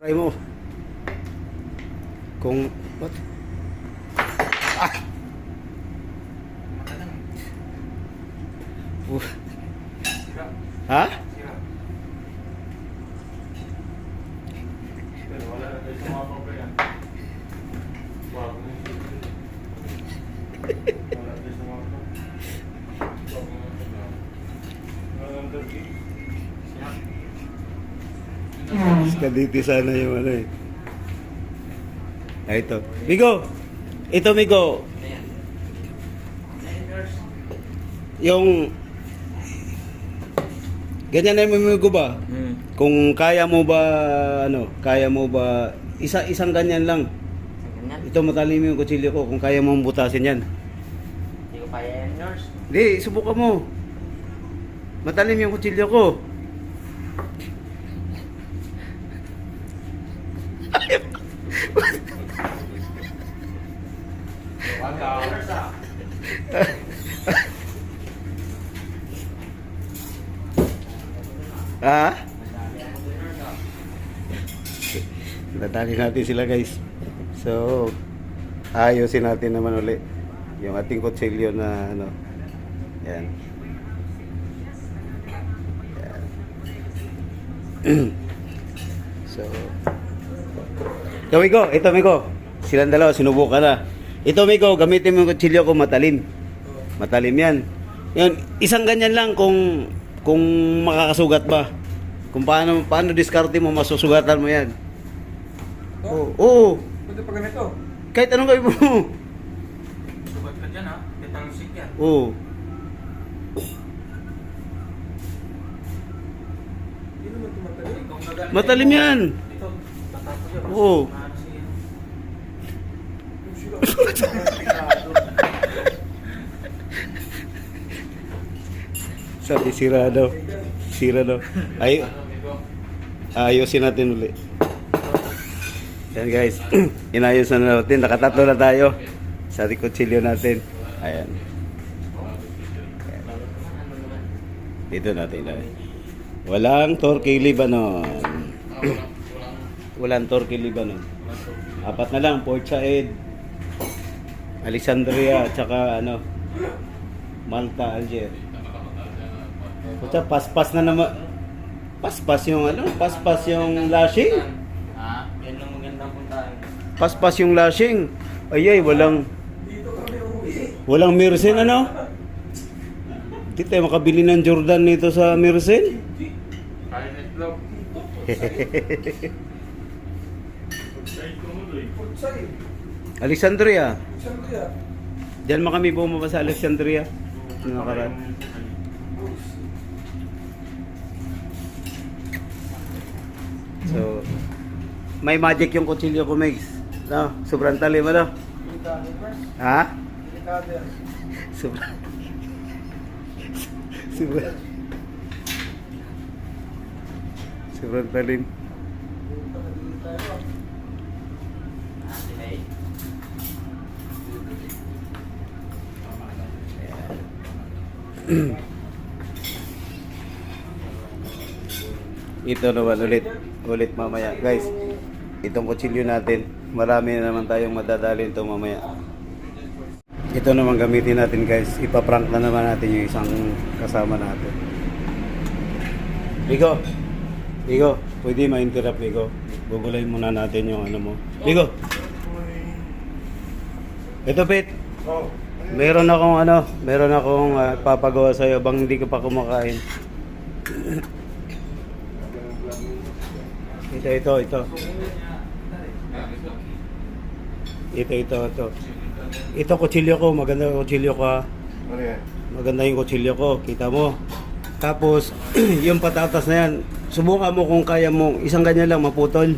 Try mo. Kung what? Ah! Ha? Kaditi sana yung ano eh. Ah, ito. Migo! Ito, Migo. Yung ganyan na yung Migo ba? Kung kaya mo ba, ano, kaya mo ba, isang ganyan lang. Ganyan? Ito, matalim yung kutsilyo ko. Kung kaya mo butasin yan. Hindi ko kaya yan, nurse. Hindi, subukan mo. Matalim yung kutsilyo ko. Ha? Natali natin sila guys. So, ayusin natin naman uli yung ating kutsilyo na ano. Yan. Yan. So, ito Migo. Silang dalawa, sinubukan na. Ito Migo, gamitin mo yung kutsilyo ko matalim. Matalim yan. Yan, isang ganyan lang kung makakasugat ba. Kung paano diskarte mo, masusugatan mo yan. Oo. Pwede pa ganito. Kahit anong gawin mo. Sugat ka dyan ha. Kitalusik yan. Oo. Hindi naman tumatagal. Matalim yan. Ito, tatapos yun. Oo. Yung sila. Sabi sira daw. Sira daw. Ayusin natin uli. Yan guys. Inayos na natin. Nakatatlo na tayo sa kutsilyo natin. Ayan. Dito natin ilagay. Walang Torquay Lebanon. Walang Torquay Lebanon. Apat na lang. Port Said, Alexandria, tsaka ano, Malta, Alger. Puta, paspas na naman. Paspas yung ano? Paspas yung lashing. Ha? Yan lang magandang puntahan. Paspas yung lashing. Ayay, walang Mersenne ano? Hindi tayo makabili ng Jordan nito sa Mersenne. Kaya netlog. Outside. Alexandria. Saan kaya? Diyan mo kami bumaba sa Alexandria. Nakaraan. So, may magic yung kutsilyo ko, Megs. No, sobrang talim, ano? Delikado, nurse. Ha? Delikado yan. Sobrang... sobrang... sobrang talim. Pagkadili tayo. Delay. Ito naman ulit mamaya. Guys, itong kutsilyo natin, marami na naman tayong madadalhin ito mamaya. Ito naman gamitin natin guys. Ipaprank na naman natin yung isang kasama natin. Bigo, pwede ma-interrupt Bigo. Gugulayin muna natin yung ano mo. Bigo! Ito Pete, Oh. meron akong papagawa sa'yo bang hindi ka pa kumakain. Ito. Ito kutsilyo ko, maganda yung kutsilyo ko ha. Ano yan? Maganda yung kutsilyo ko, kita mo. Tapos, yung patatas na yan, subukan mo kung kaya mo, isang ganyan lang maputol.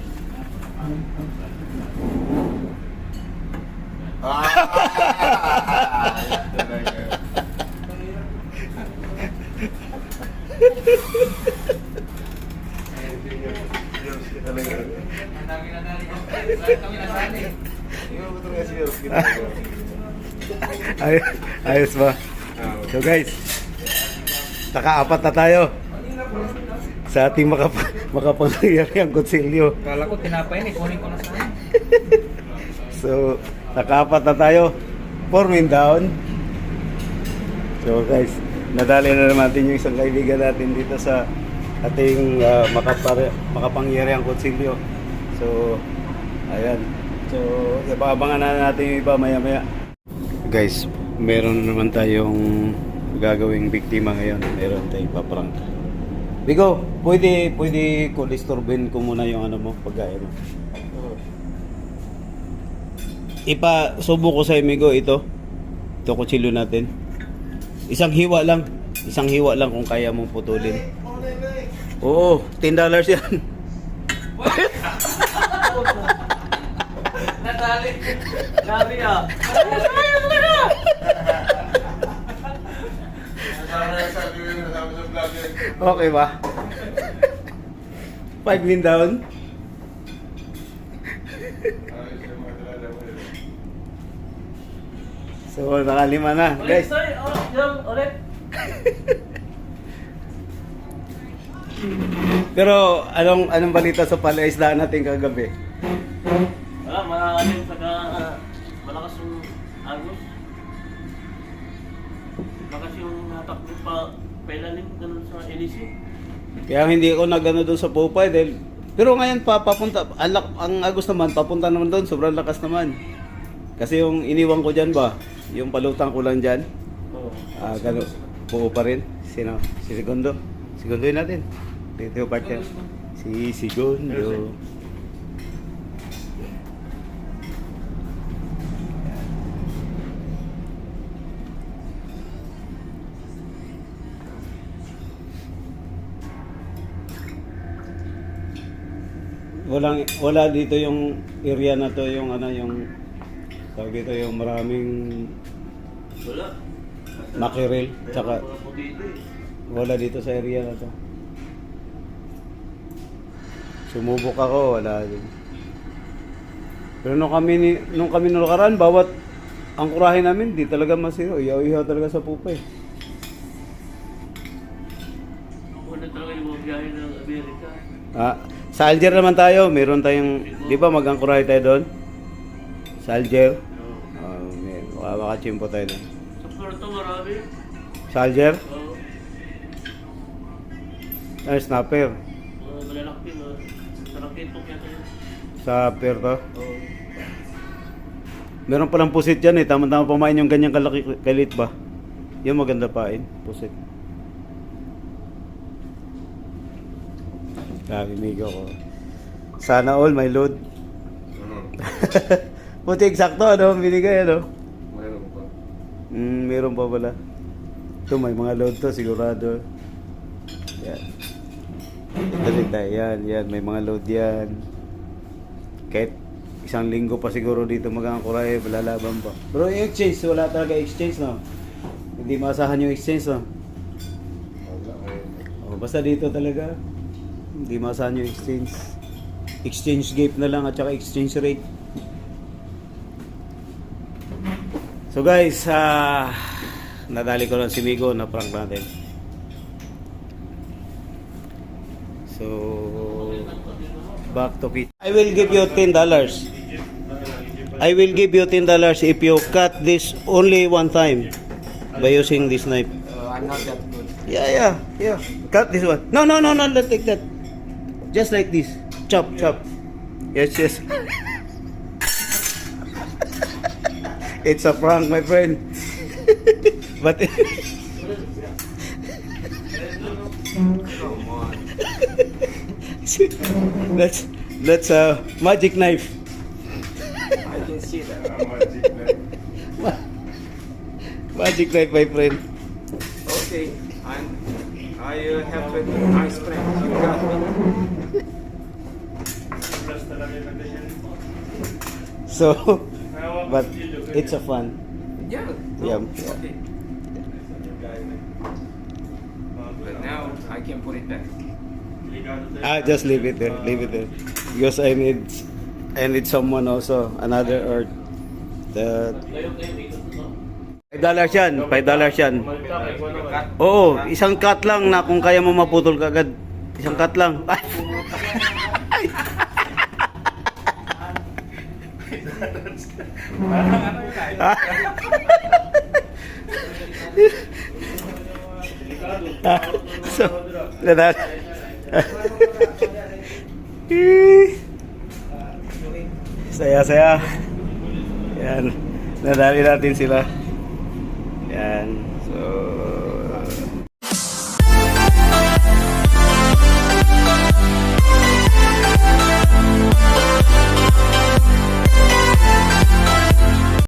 Ayos ba? So guys, nakaapat na tayo. sa ating makapangyarihang kutsilyo. Kala ko tinapay ni, kunin ko na sana. So, nakapat na tayo. 4 men down. So guys, nadali na naman natin yung isang kaibigan natin dito sa ating makapangyarihang kutsilyo. So, ayan. So, ipabangan na natin yung iba maya-maya. Guys, meron naman tayong gagawing biktima ngayon. Meron tayong paprank. Bigo, pwede ko disturbin ko muna yung ano mo, pagkain mo. Ipasubo ko sa Migo ito. Ito kutsilyo natin. Isang hiwa lang kung kaya mong putulin. Oo, $10 yan. Nadali. Grabe ah. Okay ba? 5 men down. So, nakalima na, guys. Ulit. Pero anong balita sa palaisdaan natin kagabi? Malalim malakas yung agos. Malakas yung natakbo pa pailalim ganun sa LEC. Kaya hindi ako nagano doon sa Popeye dahil pero ngayon papunta ang agos naman papunta naman doon, sobrang lakas naman. Kasi yung iniwan ko diyan ba, yung palutang ko lang diyan. Oo. Gano buo pa rin. Sino? Si Segundo. Segundoin natin. Dito yung partner. Si Segundo. Wala dito yung area na to, yung ano, yung tawag dito yung maraming Wala. mackerel, tsaka Mga puti ito eh. wala dito sa area na to. Sumubok ako, wala din. Pero nung kami nakaraan, bawat ang kurahe namin, di talaga masiro. Iyaw-iyaw talaga sa pupa eh. Una talaga yung mga biyahe ng Amerika. Sa Alger naman tayo, meron tayong, di ba mag-angkurahe tayo doon? Sa Alger? Makachimpo tayo doon. Sa Puerto marami. Sa Alger? Oo. Snapper. Malalaki na. Sa raketok yata yun. Sa Puerto? Oo. Meron palang pusit dyan eh. Tama-tama pamain yung ganyang kalit ba? Yung maganda pain. Pusit. Migo ko. Sana all may load. Puti eksakto ano, binigay ano. Mayroon pa. Meron pa pala. Ito may mga load to sigurado. Yan. Ito rin tayo. Yan. May mga load yan. Kahit isang linggo pa siguro dito mag-angkuray, lalaban pa. Pero yung exchange, wala talaga exchange no. Hindi maasahan yung exchange no. Basta dito talaga. Hindi maasahan yung exchange. Exchange gate na lang at saka exchange rate. So guys, nadali ko lang si Migo na prank natin. So, back to it. I will give you $10. I will give you $10 if you cut this only one time by using this knife. I'm not that good. Yeah. Cut this one. No, let's take that. Just like this. Chop. Yes. It's a prank, my friend. But Come on. that's a magic knife. I can see that. Magic knife, my friend. Okay. I have a nice friend. You got me. So, but it's a fun. Yeah. Yeah. Okay. But now I can put it back. Just leave it there. Because I need someone also, another earth. $5 yan. $5 yan. Oo, isang cut lang na kung kaya mo maputol ka agad. Isang cut lang. Parang ano yun ay. So, nadali. Saya-saya. Yan. Nadali natin sila. Yan. So,